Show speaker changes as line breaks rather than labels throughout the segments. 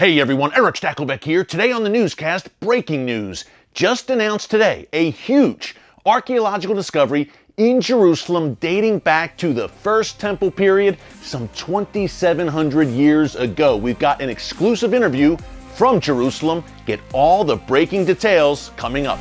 Hey everyone, Erick Stakelbeck here. Today on the Newscast, breaking news. Just announced today, a huge archaeological discovery in Jerusalem dating back to the First Temple period, some 2,700 years ago. We've got an exclusive interview from Jerusalem. Get all the breaking details coming up.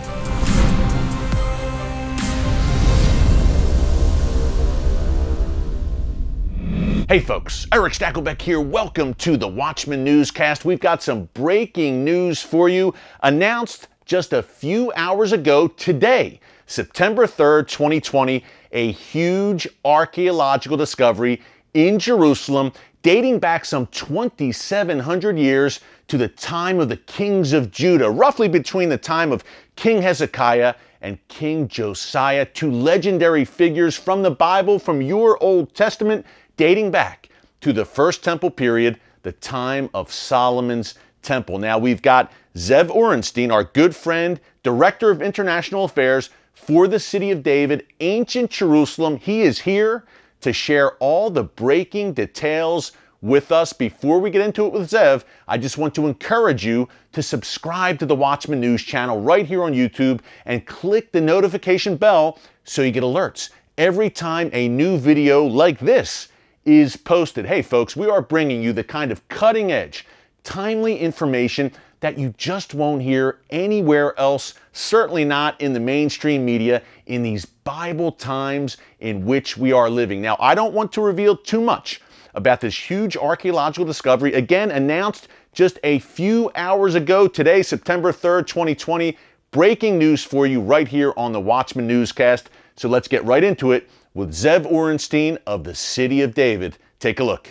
Hey folks, Erick Stakelbeck here. Welcome to the Watchman Newscast. We've got some breaking news for you, announced just a few hours ago today, September 3rd, 2020, a huge archaeological discovery in Jerusalem dating back some 2,700 years to the time of the kings of Judah, roughly between the time of King Hezekiah and King Josiah, two legendary figures from the Bible, from your Old Testament, dating back to the First Temple period, the time of Solomon's Temple. Now we've got Ze'ev Orenstein, our good friend, Director of International Affairs for the City of David, ancient Jerusalem. He is here to share all the breaking details with us. Before we get into it with Ze'ev, I just want to encourage you to subscribe to the Watchman News channel right here on YouTube and click the notification bell so you get alerts every time a new video like this is posted. Hey folks, we are bringing you the kind of cutting edge, timely information that you just won't hear anywhere else, certainly not in the mainstream media in these Bible times in which we are living. Now, I don't want to reveal too much about this huge archaeological discovery, again announced just a few hours ago today, September 3rd, 2020. Breaking news for you right here on the Watchman Newscast. So let's get right into it with Ze'ev Orenstein of the City of David. Take a look.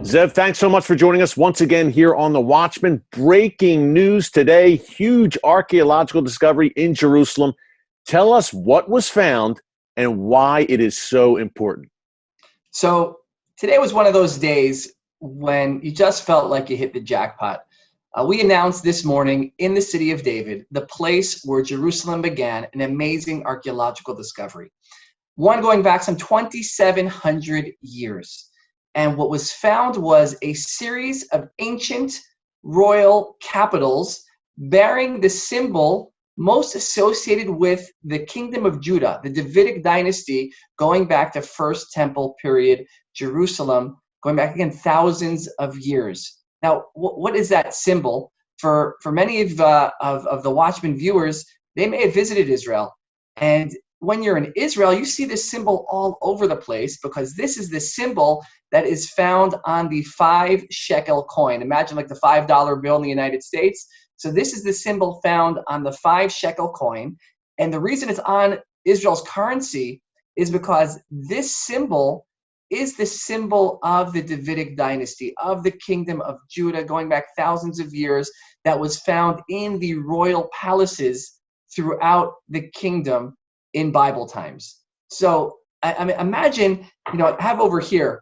Ze'ev, thanks so much for joining us once again here on the Watchman. Breaking news today, huge archaeological discovery in Jerusalem. Tell us what was found and why it is so important.
So today was one of those days when you just felt like you hit the jackpot. We announced this morning in the City of David, the place where Jerusalem began, an amazing archaeological discovery. One going back some 2,700 years. And what was found was a series of ancient royal capitals bearing the symbol most associated with the kingdom of Judah, the Davidic dynasty, going back to First Temple period, Jerusalem, going back again thousands of years. Now, what is that symbol? For many of the Watchmen viewers, they may have visited Israel. And when you're in Israel, you see this symbol all over the place because this is the symbol that is found on the 5 shekel coin. Imagine like the $5 bill in the United States. So this is the symbol found on the 5 shekel coin. And the reason it's on Israel's currency is because this symbol is the symbol of the Davidic dynasty, of the kingdom of Judah, going back thousands of years, that was found in the royal palaces throughout the kingdom in Bible times. So I mean, imagine, I have over here,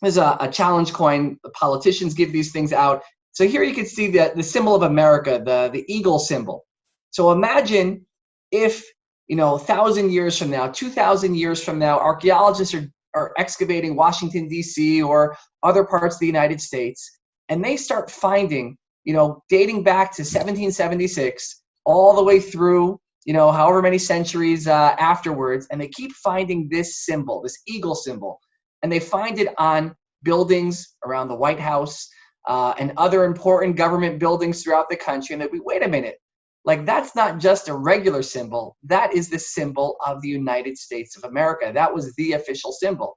there's a challenge coin. The politicians give these things out. So here you can see the symbol of America, the eagle symbol. So imagine if, 1,000 years from now, 2,000 years from now, archaeologists are excavating Washington, D.C. or other parts of the United States, and they start finding, dating back to 1776 all the way through, however many centuries afterwards, and they keep finding this symbol, this eagle symbol, and they find it on buildings around the White House and other important government buildings throughout the country, and they wait a minute, like that's not just a regular symbol, that is the symbol of the United States of America. That was the official symbol.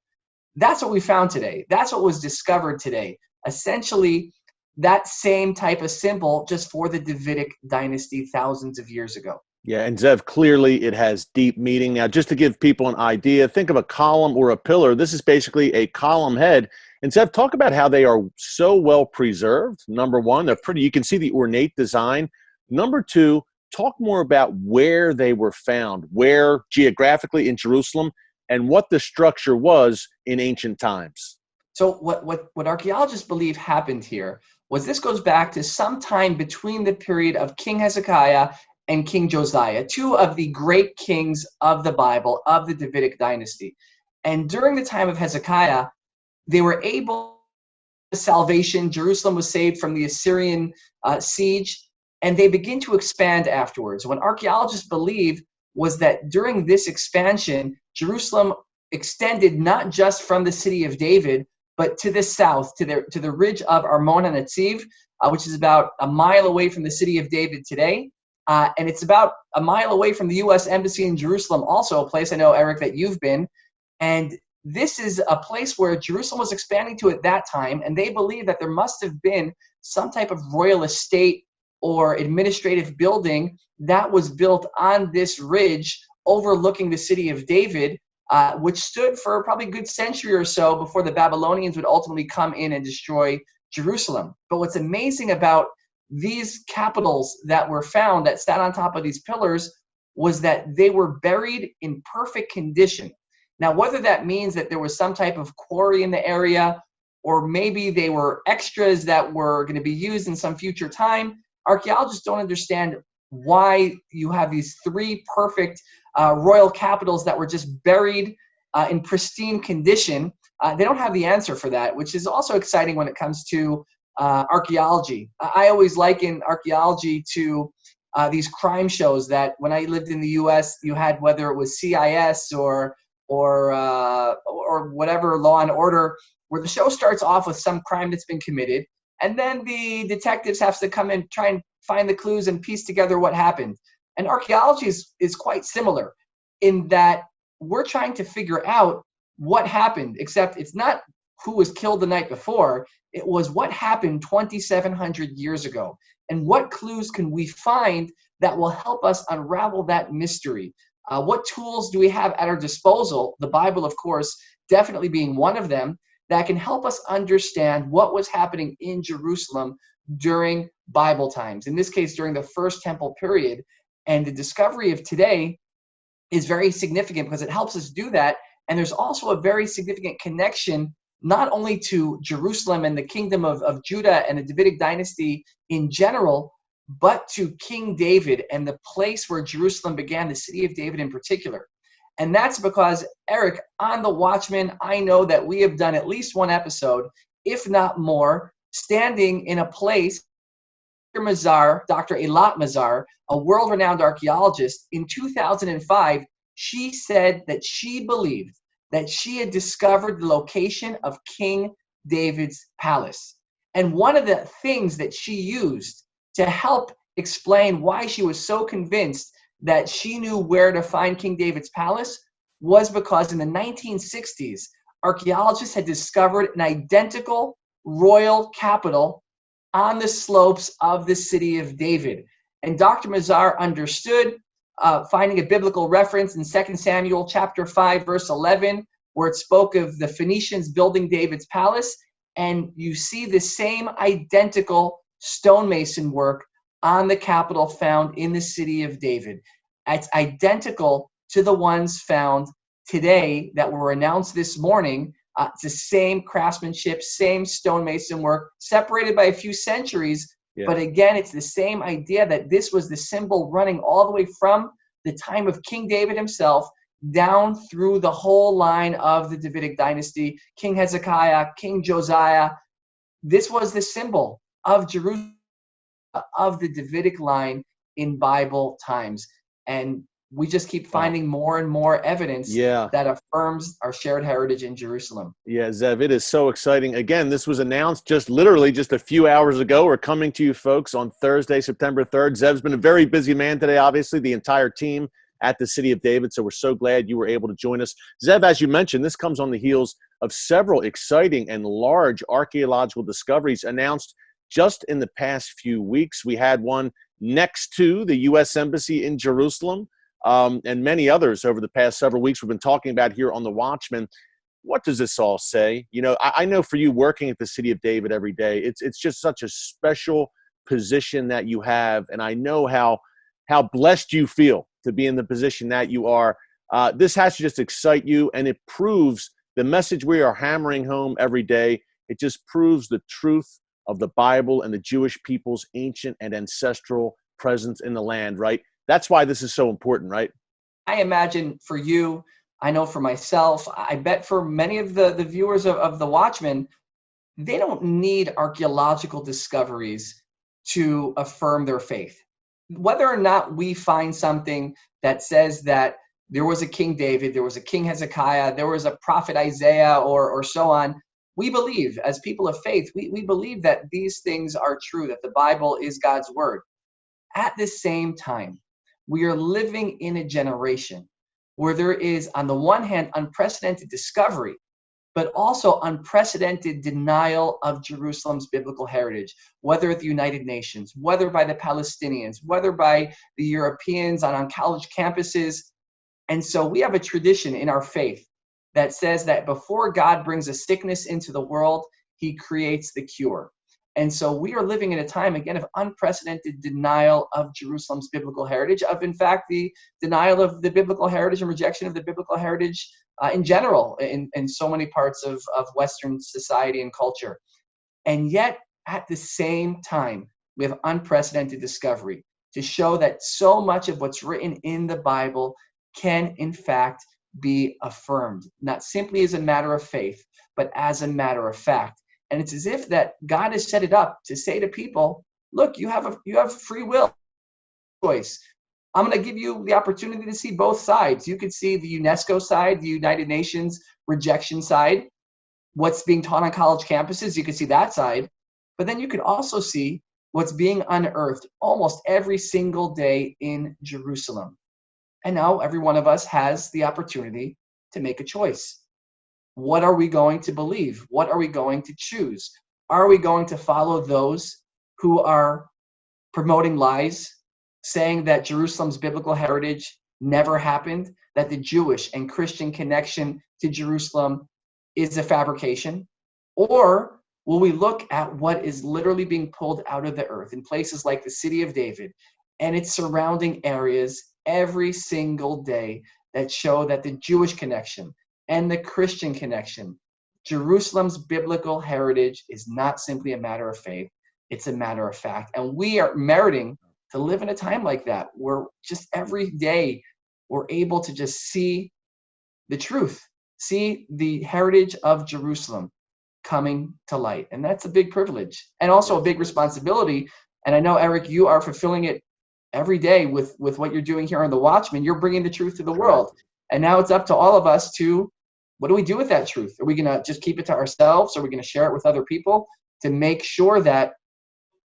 That's what we found today. That's what was discovered today. Essentially, that same type of symbol just for the Davidic dynasty thousands of years ago.
Yeah, and Ze'ev, clearly it has deep meaning. Now, just to give people an idea, think of a column or a pillar. This is basically a column head. And Ze'ev, talk about how they are so well preserved. Number one, they're pretty. You can see the ornate design. Number two, talk more about where they were found, where geographically in Jerusalem, and what the structure was in ancient times.
So what archaeologists believe happened here was this goes back to sometime between the period of King Hezekiah and King Josiah, two of the great kings of the Bible, of the Davidic dynasty. And during the time of Hezekiah, they were able salvation. Jerusalem was saved from the Assyrian siege, and they begin to expand afterwards. What archaeologists believe was that during this expansion, Jerusalem extended not just from the city of David, but to the south, to the ridge of Armon and Netziv, which is about a mile away from the city of David today. And it's about a mile away from the U.S. Embassy in Jerusalem, also a place I know, Eric, that you've been. And this is a place where Jerusalem was expanding to at that time, and they believe that there must have been some type of royal estate or administrative building that was built on this ridge overlooking the city of David, which stood for probably a good century or so before the Babylonians would ultimately come in and destroy Jerusalem. But what's amazing about these capitals that were found that sat on top of these pillars was that they were buried in perfect condition. Now, whether that means that there was some type of quarry in the area, or maybe they were extras that were going to be used in some future time, archaeologists don't understand why you have these three perfect royal capitals that were just buried in pristine condition. They don't have the answer for that, which is also exciting when it comes to archaeology. I always liken archaeology to these crime shows that when I lived in the U.S., you had, whether it was CIS or whatever, Law and Order, where the show starts off with some crime that's been committed, and then the detectives have to come and try and find the clues and piece together what happened. And archaeology is quite similar in that we're trying to figure out what happened, except it's not who was killed the night before. It was what happened 2,700 years ago. And what clues can we find that will help us unravel that mystery? What tools do we have at our disposal? The Bible, of course, definitely being one of them, that can help us understand what was happening in Jerusalem during Bible times. In this case, during the First Temple period. And the discovery of today is very significant because it helps us do that. And there's also a very significant connection, not only to Jerusalem and the kingdom of Judah and the Davidic dynasty in general, but to King David and the place where Jerusalem began, the city of David in particular. And that's because, Eric, on the Watchman, I know that we have done at least one episode, if not more, standing in a place. Dr. Eilat Mazar, a world-renowned archaeologist, in 2005, she said that she believed that she had discovered the location of King David's palace. And one of the things that she used to help explain why she was so convinced that she knew where to find King David's palace was because in the 1960s, archaeologists had discovered an identical royal capital on the slopes of the city of David. And Dr. Mazar understood, finding a biblical reference in 2 Samuel chapter 5, verse 11, where it spoke of the Phoenicians building David's palace. And you see the same identical stonemason work on the capital found in the city of David. It's identical to the ones found today that were announced this morning. It's the same craftsmanship, same stonemason work, separated by a few centuries. Yeah. But again, it's the same idea that this was the symbol running all the way from the time of King David himself down through the whole line of the Davidic dynasty, King Hezekiah, King Josiah. This was the symbol of Jerusalem, of the Davidic line in Bible times. And we just keep finding more and more evidence that affirms our shared heritage in Jerusalem.
Yeah, Ze'ev, it is so exciting. Again, this was announced literally just a few hours ago. We're coming to you folks on Thursday, September 3rd. Ze'ev's been a very busy man today, obviously, the entire team at the City of David. So we're so glad you were able to join us. Ze'ev, as you mentioned, this comes on the heels of several exciting and large archaeological discoveries announced just in the past few weeks. We had one next to the U.S. Embassy in Jerusalem. And many others over the past several weeks we've been talking about here on the Watchman. What does this all say? You know, I know for you working at the City of David every day, it's just such a special position that you have, and I know how blessed you feel to be in the position that you are. This has to just excite you, and it proves the message we are hammering home every day. It just proves the truth of the Bible and the Jewish people's ancient and ancestral presence in the land, right? That's why this is so important, right?
I imagine for you, I know for myself, I bet for many of the viewers of The Watchman, they don't need archaeological discoveries to affirm their faith. Whether or not we find something that says that there was a King David, there was a King Hezekiah, there was a prophet Isaiah, or so on, we believe, as people of faith, we believe that these things are true, that the Bible is God's word. At the same time, we are living in a generation where there is, on the one hand, unprecedented discovery, but also unprecedented denial of Jerusalem's biblical heritage, whether at the United Nations, whether by the Palestinians, whether by the Europeans on college campuses. And so we have a tradition in our faith that says that before God brings a sickness into the world, he creates the cure. And so we are living in a time, again, of unprecedented denial of Jerusalem's biblical heritage, of, in fact, the denial of the biblical heritage and rejection of the biblical heritage in general in so many parts of Western society and culture. And yet, at the same time, we have unprecedented discovery to show that so much of what's written in the Bible can, in fact, be affirmed, not simply as a matter of faith, but as a matter of fact. And it's as if that God has set it up to say to people, look, you have free will choice. I'm going to give you the opportunity to see both sides. You could see the UNESCO side, the United Nations rejection side, what's being taught on college campuses. You could see that side. But then you could also see what's being unearthed almost every single day in Jerusalem. And now every one of us has the opportunity to make a choice. What are we going to believe? What are we going to choose? Are we going to follow those who are promoting lies, saying that Jerusalem's biblical heritage never happened, that the Jewish and Christian connection to Jerusalem is a fabrication? Or will we look at what is literally being pulled out of the earth in places like the city of David and its surrounding areas every single day that show that the Jewish connection and the Christian connection, Jerusalem's biblical heritage, is not simply a matter of faith, it's a matter of fact. And we are meriting to live in a time like that, where just every day we're able to just see the truth, see the heritage of Jerusalem coming to light. And that's a big privilege and also a big responsibility. And I know, Eric, you are fulfilling it every day with what you're doing here on The Watchman. You're bringing the truth to the world. And now it's up to all of us to, what do we do with that truth? Are we going to just keep it to ourselves? Are we going to share it with other people to make sure that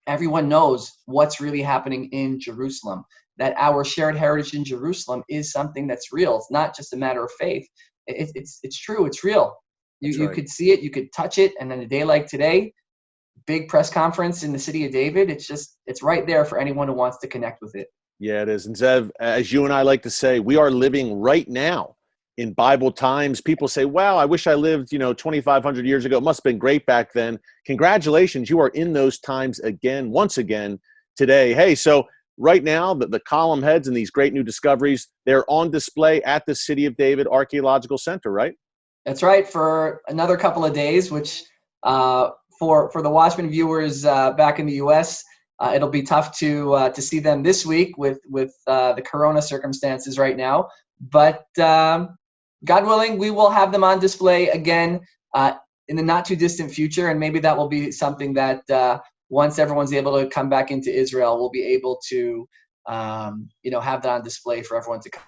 everyone knows what's really happening in Jerusalem, that our shared heritage in Jerusalem is something that's real? It's not just a matter of faith. It's true. It's real. You could see it, you could touch it. And then a day like today, big press conference in the city of David, it's right there for anyone who wants to connect with it.
Yeah, it is. And Ze'ev, as you and I like to say, we are living right now in Bible times. People say, wow, I wish I lived, 2,500 years ago. It must have been great back then. Congratulations. You are in those times again, once again today. Hey, so right now, the column heads and these great new discoveries, they're on display at the City of David Archaeological Center, right?
That's right, for another couple of days, which for the Watchman viewers back in the U.S., it'll be tough to see them this week with the corona circumstances right now. But God willing, we will have them on display again in the not too distant future, and maybe that will be something that once everyone's able to come back into Israel, we'll be able to have that on display for everyone to come.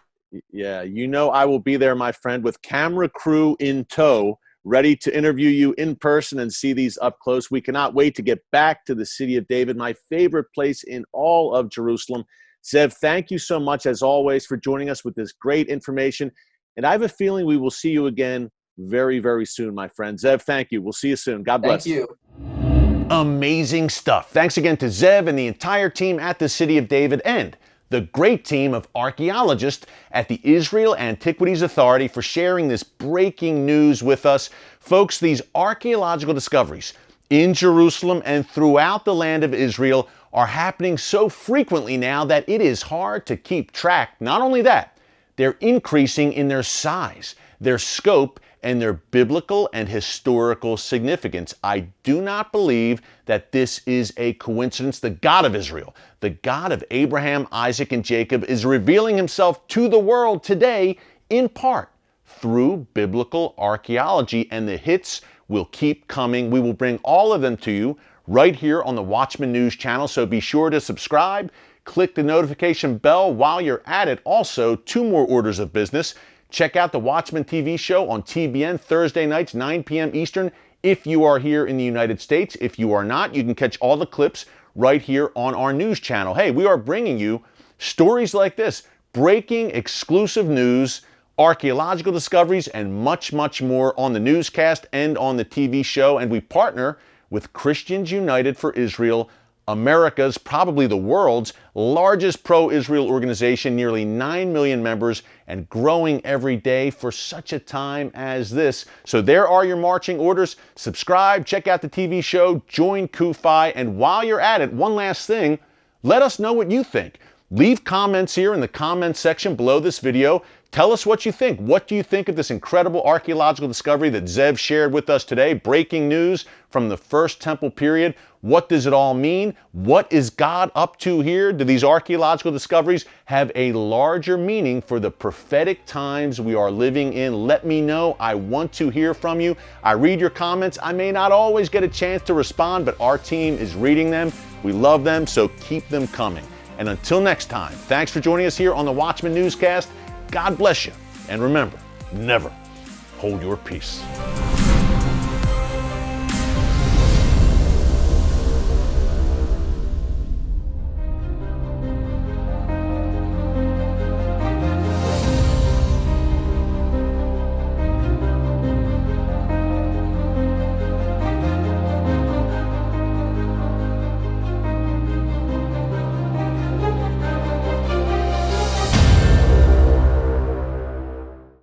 Yeah, I will be there, my friend, with camera crew in tow, ready to interview you in person and see these up close. We cannot wait to get back to the City of David, my favorite place in all of Jerusalem. Ze'ev, thank you so much, as always, for joining us with this great information. And I have a feeling we will see you again very, very soon, my friend. Ze'ev, thank you. We'll see you soon. God bless.
Thank you.
Amazing stuff. Thanks again to Ze'ev and the entire team at the City of David, and the great team of archaeologists at the Israel Antiquities Authority for sharing this breaking news with us. Folks, these archaeological discoveries in Jerusalem and throughout the land of Israel are happening so frequently now that it is hard to keep track. Not only that, they're increasing in their size, their scope, and their biblical and historical significance. I do not believe that this is a coincidence. The God of Israel, the God of Abraham, Isaac, and Jacob, is revealing himself to the world today in part through biblical archaeology, and the hits will keep coming. We will bring all of them to you right here on the Watchman News channel, so be sure to subscribe, click the notification bell. While you're at it, also, 2 more orders of business. Check out the Watchman TV show on TBN Thursday nights, 9 p.m. Eastern, if you are here in the United States. If you are not, you can catch all the clips right here on our news channel. Hey, we are bringing you stories like this, breaking exclusive news, archaeological discoveries, and much, much more on the newscast and on the TV show. And we partner with Christians United for Israel, America's, probably the world's largest pro-Israel organization, nearly 9 million members and growing every day for such a time as this. So there are your marching orders. Subscribe, check out the TV show, join QFI, and while you're at it, one last thing, let us know what you think. Leave comments here in the comments section below this video. Tell us what you think. What do you think of this incredible archaeological discovery that Ze'ev shared with us today? Breaking news from the First Temple period. What does it all mean? What is God up to here? Do these archaeological discoveries have a larger meaning for the prophetic times we are living in? Let me know. I want to hear from you. I read your comments. I may not always get a chance to respond, but our team is reading them. We love them, so keep them coming. And until next time, thanks for joining us here on the Watchman Newscast. God bless you. And remember, never hold your peace.